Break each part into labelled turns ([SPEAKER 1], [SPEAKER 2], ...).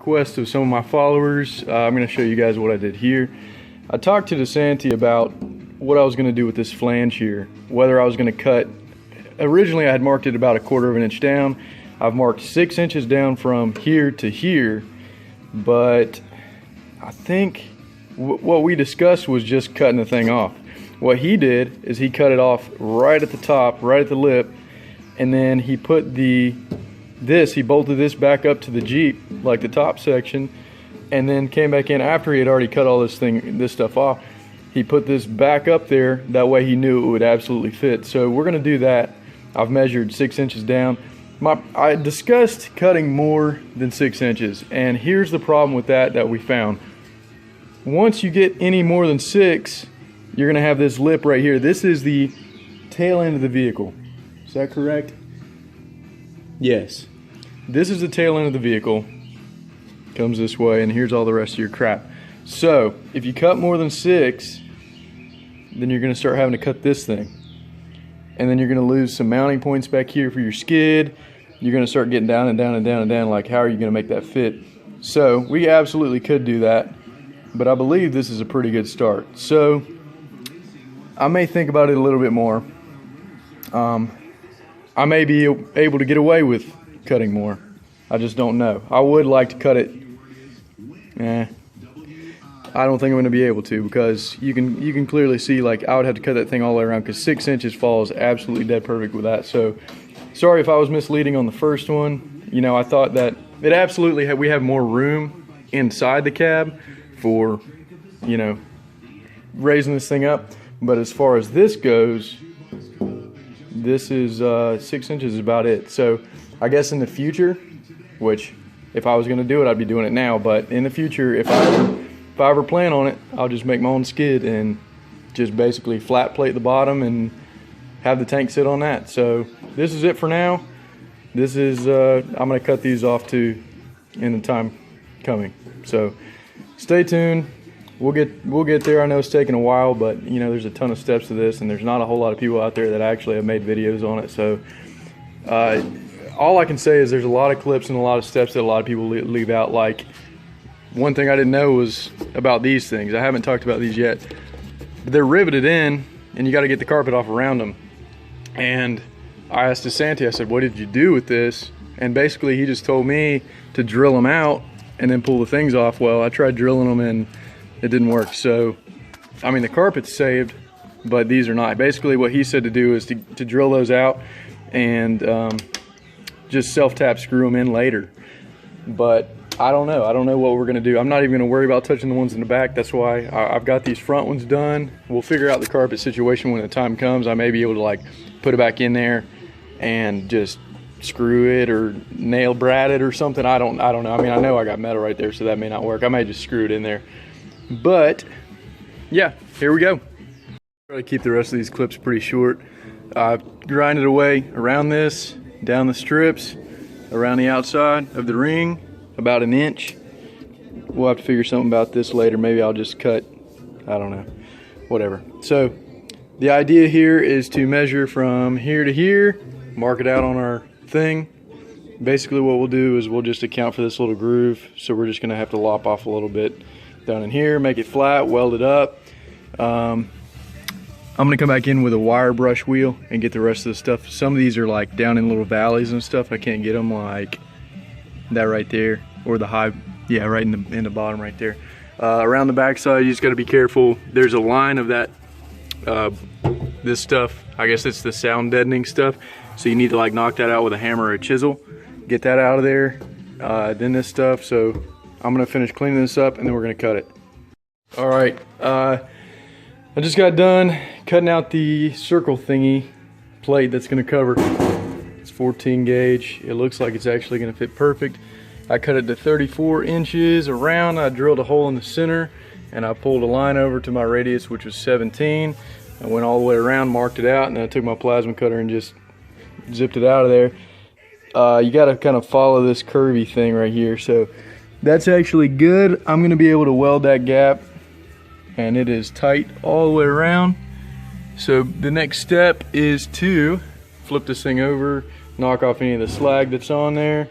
[SPEAKER 1] request of some of my followers, I'm going to show you guys what I did here. I talked to DeSanti about what I was going to do with this flange here, whether I was going to cut. Originally I had marked it about 1/4 of an inch down. I've marked 6 inches down from here to here, but I think what we discussed was just cutting the thing off. What he did is he cut it off right at the top, right at the lip, and then he put he bolted this back up to the Jeep, like the top section, and then came back in after he had already cut all this stuff off. He put this back up there, that way he knew it would absolutely fit. So we're gonna do that. I've measured 6 inches down. I discussed cutting more than 6 inches, and here's the problem with that we found. Once you get any more than 6, you're gonna have this lip right here. This is the tail end of the vehicle. Is that correct? Yes. This is the tail end of the vehicle. Comes this way, and here's all the rest of your crap. So if you cut more than 6, then you're gonna start having to cut this thing. And then you're gonna lose some mounting points back here for your skid. You're gonna start getting down and down and down and down. Like, how are you gonna make that fit? So we absolutely could do that, but I believe this is a pretty good start. So I may think about it a little bit more. I may be able to get away with cutting more. I just don't know. I would like to cut it. I don't think I'm going to be able to, because you can clearly see, like, I would have to cut that thing all the way around, because 6 inches falls absolutely dead perfect with that. So sorry if I was misleading on the first one. You know, I thought that it absolutely we have more room inside the cab for, you know, raising this thing up. But as far as this goes, this is 6 inches is about it. So I guess in the future, which if I was going to do it, I'd be doing it now. But in the future, if I ever plan on it, I'll just make my own skid and just basically flat plate the bottom and have the tank sit on that. So this is it for now. This is I'm going to cut these off too in the time coming. So stay tuned. We'll get there. I know it's taking a while, but you know, there's a ton of steps to this, and there's not a whole lot of people out there that actually have made videos on it. So all I can say is there's a lot of clips and a lot of steps that a lot of people leave out. Like, one thing I didn't know was about these things. I haven't talked about these yet. But they're riveted in, and you got to get the carpet off around them. And I asked DeSanti, I said, what did you do with this? And basically he just told me to drill them out and then pull the things off. Well, I tried drilling them and it didn't work. So, I mean, the carpet's saved, but these are not. Basically what he said to do is to drill those out and just self-tap screw them in later. But I don't know. I don't know what we're gonna do. I'm not even gonna worry about touching the ones in the back. That's why I've got these front ones done. We'll figure out the carpet situation when the time comes. I may be able to, like, put it back in there and just screw it or nail brad it or something. I don't know. I mean, I know I got metal right there, so that may not work. I may just screw it in there. But yeah, here we go. Try to keep the rest of these clips pretty short. I've grinded away around this, down the strips, around the outside of the ring, about 1 inch. We'll have to figure something about this later. Maybe I'll just cut, I don't know, whatever. So the idea here is to measure from here to here, mark it out on our thing. Basically what we'll do is we'll just account for this little groove. So we're just gonna have to lop off a little bit down in here, make it flat, weld it up. I'm gonna come back in with a wire brush wheel and get the rest of the stuff. Some of these are like down in little valleys and stuff. I can't get them like that right there, or the high, yeah, right in the bottom right there. Around the back side, you just got to be careful. There's a line of that this stuff, I guess it's the sound deadening stuff, so you need to, like, knock that out with a hammer or a chisel, get that out of there. Then this stuff. So I'm gonna finish cleaning this up and then we're gonna cut it. All right, I just got done cutting out the circle thingy plate that's gonna cover. 14 gauge. It looks like it's actually going to fit perfect. I cut it to 34 inches around. I drilled a hole in the center and I pulled a line over to my radius, which was 17. I went all the way around, marked it out, and then I took my plasma cutter and just zipped it out of there. You got to kind of follow this curvy thing right here. So that's actually good. I'm going to be able to weld that gap, and it is tight all the way around. So the next step is to flip this thing over, knock off any of the slag that's on there,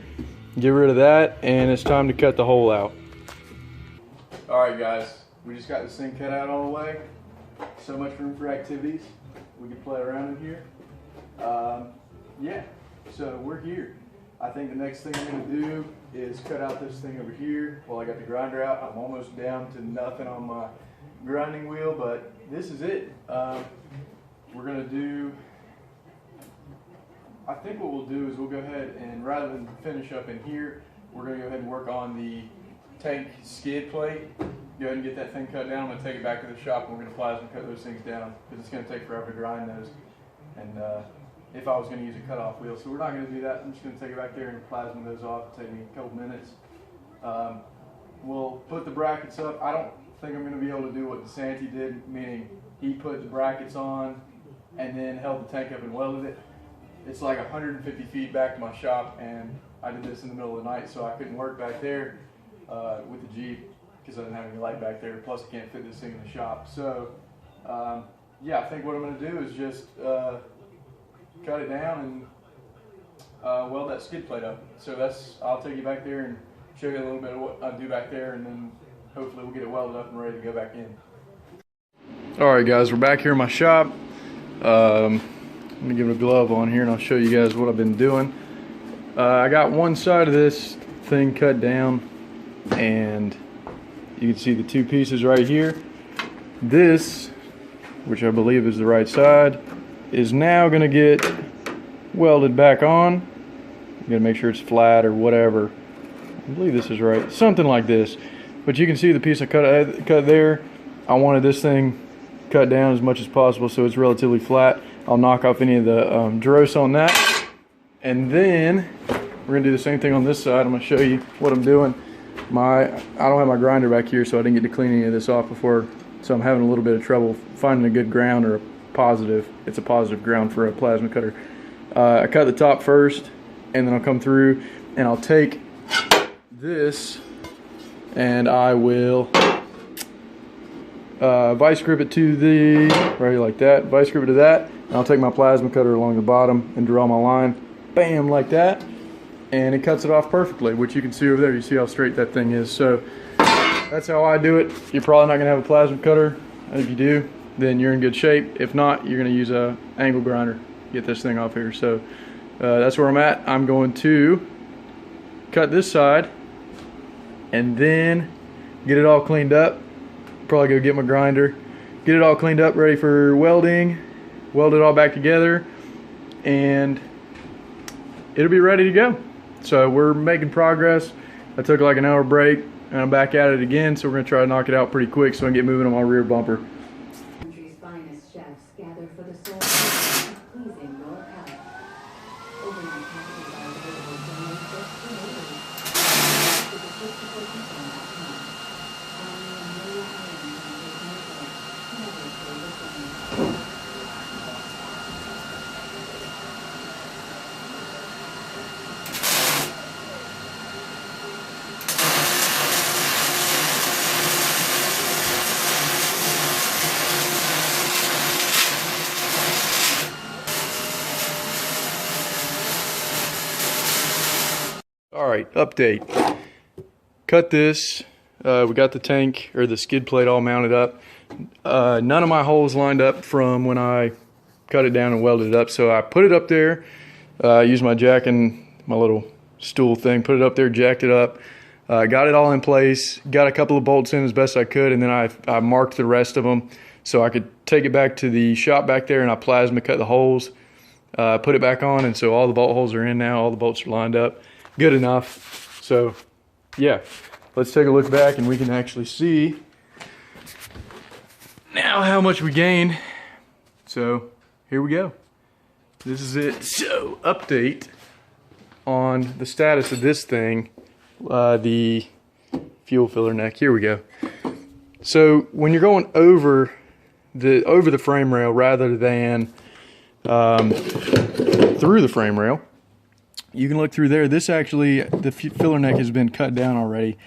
[SPEAKER 1] Get rid of that, and it's time to cut the hole out. All right, guys, we just got this thing cut out all the way. So much room for activities. We can play around in here. Yeah, so we're here. I think the next thing I'm gonna do is cut out this thing over here while I got the grinder out. I'm almost down to nothing on my grinding wheel, but this is it. We're gonna do, I think what we'll do is we'll go ahead and rather than finish up in here, we're gonna go ahead and work on the tank skid plate. Go ahead and get that thing cut down. I'm gonna take it back to the shop and we're gonna plasma cut those things down because it's gonna take forever to grind those. And if I was gonna use a cutoff wheel, so we're not gonna do that. I'm just gonna take it back there and plasma those off. It'll take me a couple minutes. We'll put the brackets up. I don't think I'm gonna be able to do what DeSanti did, meaning he put the brackets on and then held the tank up and welded it. It's like 150 feet back to my shop, and I did this in the middle of the night, so I couldn't work back there with the Jeep because I didn't have any light back there. Plus, I can't fit this thing in the shop. So, yeah, I think what I'm going to do is just cut it down and weld that skid plate up. So I'll take you back there and show you a little bit of what I do back there, and then hopefully we'll get it welded up and ready to go back in. All right, guys, we're back here in my shop. I'm gonna give it a glove on here and I'll show you guys what I've been doing. I got one side of this thing cut down, and you can see the two pieces right here. This, which I believe is the right side, is now gonna get welded back on. You gotta make sure it's flat or whatever. I believe this is right, something like this. But you can see the piece I cut there. I wanted this thing cut down as much as possible so it's relatively flat. I'll knock off any of the dross on that, and then we're gonna do the same thing on this side. I'm gonna show you what I'm doing. I don't have my grinder back here, so I didn't get to clean any of this off before, so I'm having a little bit of trouble finding a good ground or a positive. It's a positive ground for a plasma cutter. I cut the top first, and then I'll come through and I'll take this and I will vice grip it to the, right like that, vice grip it to that, and I'll take my plasma cutter along the bottom and draw my line, bam, like that, and it cuts it off perfectly, which you can see over there. You see how straight that thing is. So that's how I do it. You're probably not gonna have a plasma cutter. If you do, then you're in good shape. If not, you're gonna use a angle grinder, get this thing off here. So that's where I'm at. I'm going to cut this side and then get it all cleaned up. Probably go get my grinder, get it all cleaned up, ready for welding, weld it all back together, and it'll be ready to go. So we're making progress. I took like an hour break and I'm back at it again, so we're gonna try to knock it out pretty quick so I can get moving on my rear bumper.
[SPEAKER 2] Country's finest chefs gather for the soul of pleasing your palate. Overnight packages are available from the first to the 64%.
[SPEAKER 1] All right, update. Cut this. We got the tank or the skid plate all mounted up. None of my holes lined up from when I cut it down and welded it up, so I put it up there, used my jack and my little stool thing, put it up there, jacked it up, got it all in place, got a couple of bolts in as best I could, and then I marked the rest of them so I could take it back to the shop back there, and I plasma cut the holes, put it back on, and so all the bolt holes are in now, all the bolts are lined up. Good enough. So yeah, let's take a look back and we can actually see now how much we gained. So here we go. This is it. So update on the status of this thing, the fuel filler neck. Here we go. So when you're going over the frame rail rather than through the frame rail, you can look through there. This actually, the filler neck has been cut down already.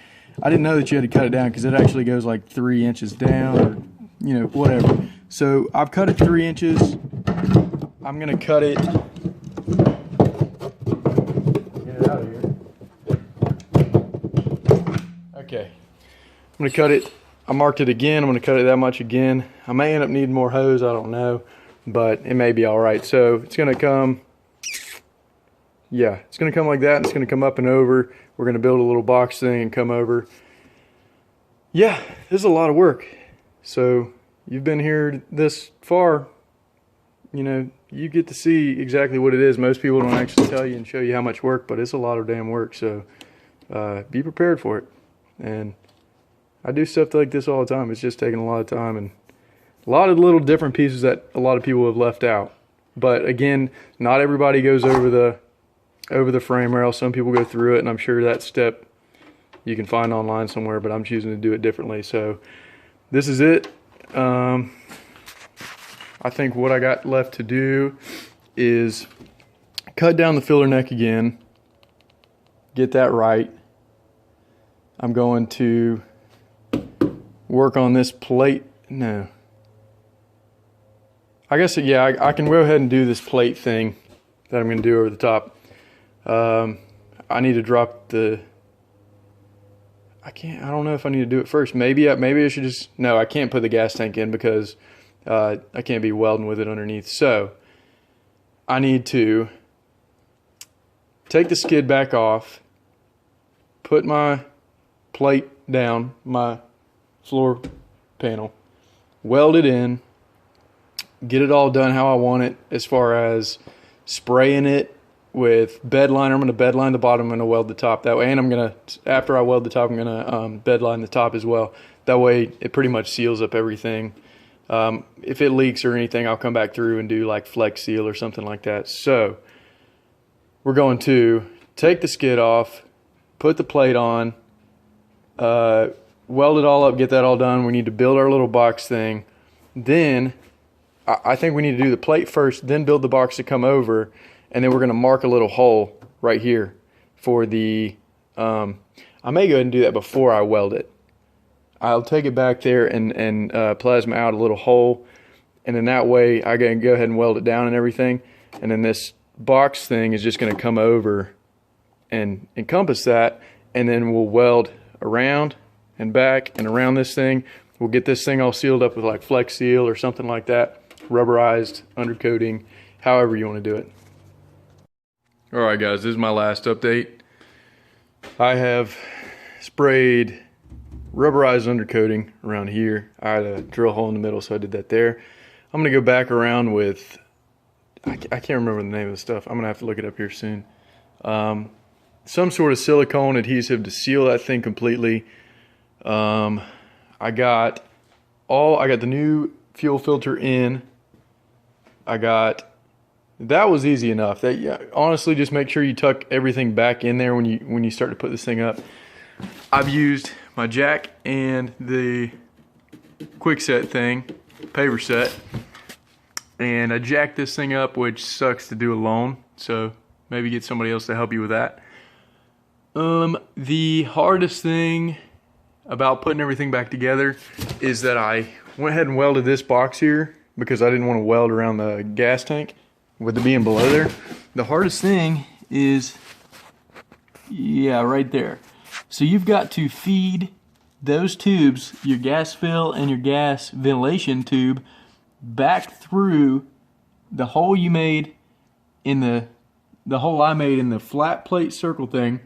[SPEAKER 1] I didn't know that you had to cut it down because it actually goes like 3 inches down, or you know, whatever. So I've cut it 3 inches. I'm gonna cut it. Get it out of here. Okay, I'm gonna cut it. I marked it again. I'm gonna cut it that much again. I may end up needing more hose, I don't know, but it may be all right. So it's gonna come, yeah, it's gonna come like that, and it's gonna come up and over. We're gonna build a little box thing and come over. Yeah, this is a lot of work. So you've been here this far, you know, you get to see exactly what it is. Most people don't actually tell you and show you how much work, but it's a lot of damn work. So be prepared for it. And I do stuff like this all the time. It's just taking a lot of time and a lot of little different pieces that a lot of people have left out. But again, not everybody goes over the frame rail. Some people go through it, and I'm sure that step you can find online somewhere, but I'm choosing to do it differently. So this is it. I think what I got left to do is cut down the filler neck again, get that right. I'm going to work on this plate. No. I guess, yeah, I can go ahead and do this plate thing that I'm going to do over the top. I need to drop the... I don't know if I need to do it first. Maybe I should just... No, I can't put the gas tank in because I can't be welding with it underneath. So I need to take the skid back off, put my plate down, my floor panel, weld it in, get it all done how I want it as far as spraying it with bed liner. I'm going to bed line the bottom, I'm going to weld the top that way, and I'm going to, after I weld the top, I'm going to bed line the top as well. That way it pretty much seals up everything. If it leaks or anything, I'll come back through and do like flex seal or something like that. So we're going to take the skid off, put the plate on, weld it all up, get that all done. We need to build our little box thing. Then I think we need to do the plate first, then build the box to come over, and then we're going to mark a little hole right here for the, I may go ahead and do that before I weld it. I'll take it back there and plasma out a little hole, and then that way I can go ahead and weld it down and everything, and then this box thing is just going to come over and encompass that, and then we'll weld around and back and around this thing. We'll get this thing all sealed up with like flex seal or something like that, rubberized, undercoating, however you want to do it. Alright guys, this is my last update. I have sprayed rubberized undercoating around here. I had a drill hole in the middle, so I did that there. I'm going to go back around with, I can't remember the name of the stuff. I'm going to have to look it up here soon. Some sort of silicone adhesive to seal that thing completely. I got the new fuel filter in. That was easy enough. That, yeah, honestly, just make sure you tuck everything back in there when you start to put this thing up. I've used my jack and the quick set thing, paver set, and I jacked this thing up, which sucks to do alone, so maybe get somebody else to help you with that. The hardest thing about putting everything back together is that I went ahead and welded this box here because I didn't want to weld around the gas tank with it being below there. The hardest thing is, yeah, right there. So you've got to feed those tubes, your gas fill and your gas ventilation tube, back through the hole you made in the hole I made in the flat plate circle thing,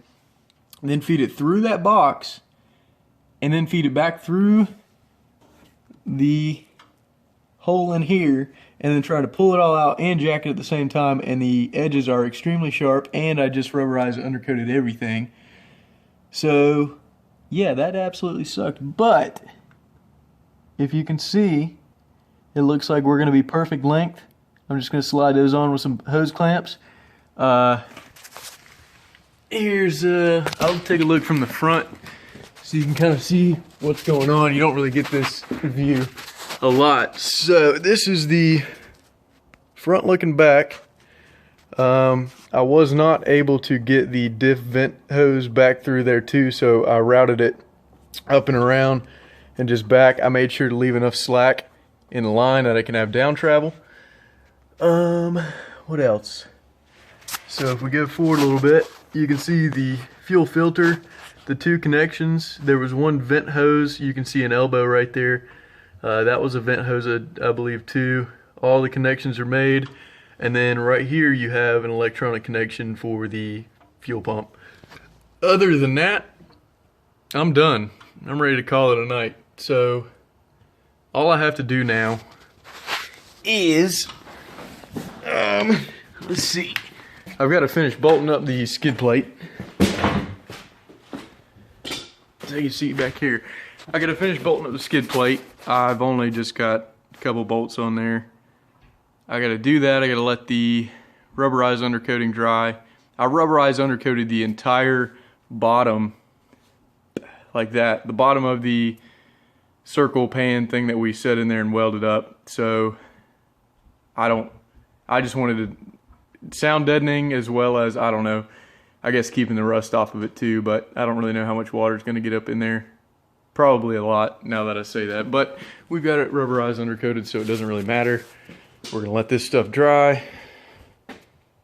[SPEAKER 1] and then feed it through that box, and then feed it back through the hole in here, and then try to pull it all out and jack it at the same time, and the edges are extremely sharp, and I just rubberized and undercoated everything. So yeah, that absolutely sucked, but if you can see, it looks like we're going to be perfect length. I'm just going to slide those on with some hose clamps. Here's I'll take a look from the front so you can kind of see what's going on. You don't really get this view a lot. So this is the front looking back. I was not able to get the diff vent hose back through there too, so I routed it up and around and just back. I made sure to leave enough slack in the line that I can have down travel. What else? So if we go forward a little bit, you can see the fuel filter. the two connections. There was one vent hose. You can see an elbow right there. That was a vent hose, I believe, too. All the connections are made. And then right here you have an electronic connection for the fuel pump. Other than that, I'm done. I'm ready to call it a night. So all I have to do now is, let's see. I've got to finish bolting up the skid plate. Take a seat back here. I got to finish bolting up the skid plate. I've only just got a couple bolts on there. I got to do that. I got to let the rubberized undercoating dry. I rubberized undercoated the entire bottom like that. The bottom of the circle pan thing that we set in there and welded up. So I just wanted to sound deadening, as well as, I don't know, I guess keeping the rust off of it too, but I don't really know how much water is going to get up in there. Probably a lot, now that I say that, but we've got it rubberized undercoated, so it doesn't really matter. We're gonna let this stuff dry.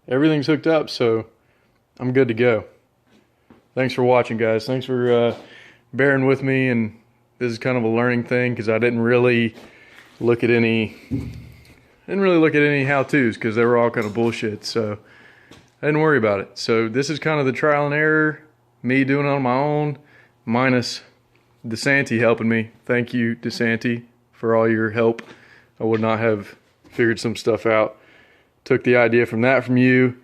[SPEAKER 1] Everything's hooked up, so I'm good to go. Thanks for watching, guys. Thanks for bearing with me, and this is kind of a learning thing because I didn't really look at any how-tos because they were all kind of bullshit, so I didn't worry about it. So this is kind of the trial and error, me doing it on my own, minus DeSanti helping me. Thank you, DeSanti, for all your help. I would not have figured some stuff out. Took the idea from you,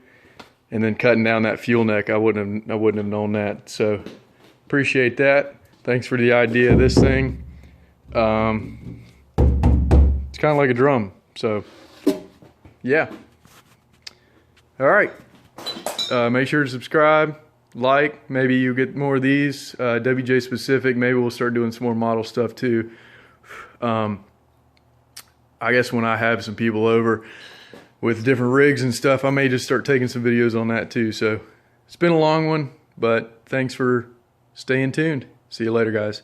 [SPEAKER 1] and then cutting down that fuel neck, I wouldn't have known that. So appreciate that. Thanks for the idea of this thing. It's kind of like a drum. So yeah. All right. Make sure to subscribe, like. Maybe you get more of these. WJ specific. Maybe we'll start doing some more model stuff too. I guess when I have some people over with different rigs and stuff, I may just start taking some videos on that too. So it's been a long one, but thanks for staying tuned. See you later, guys.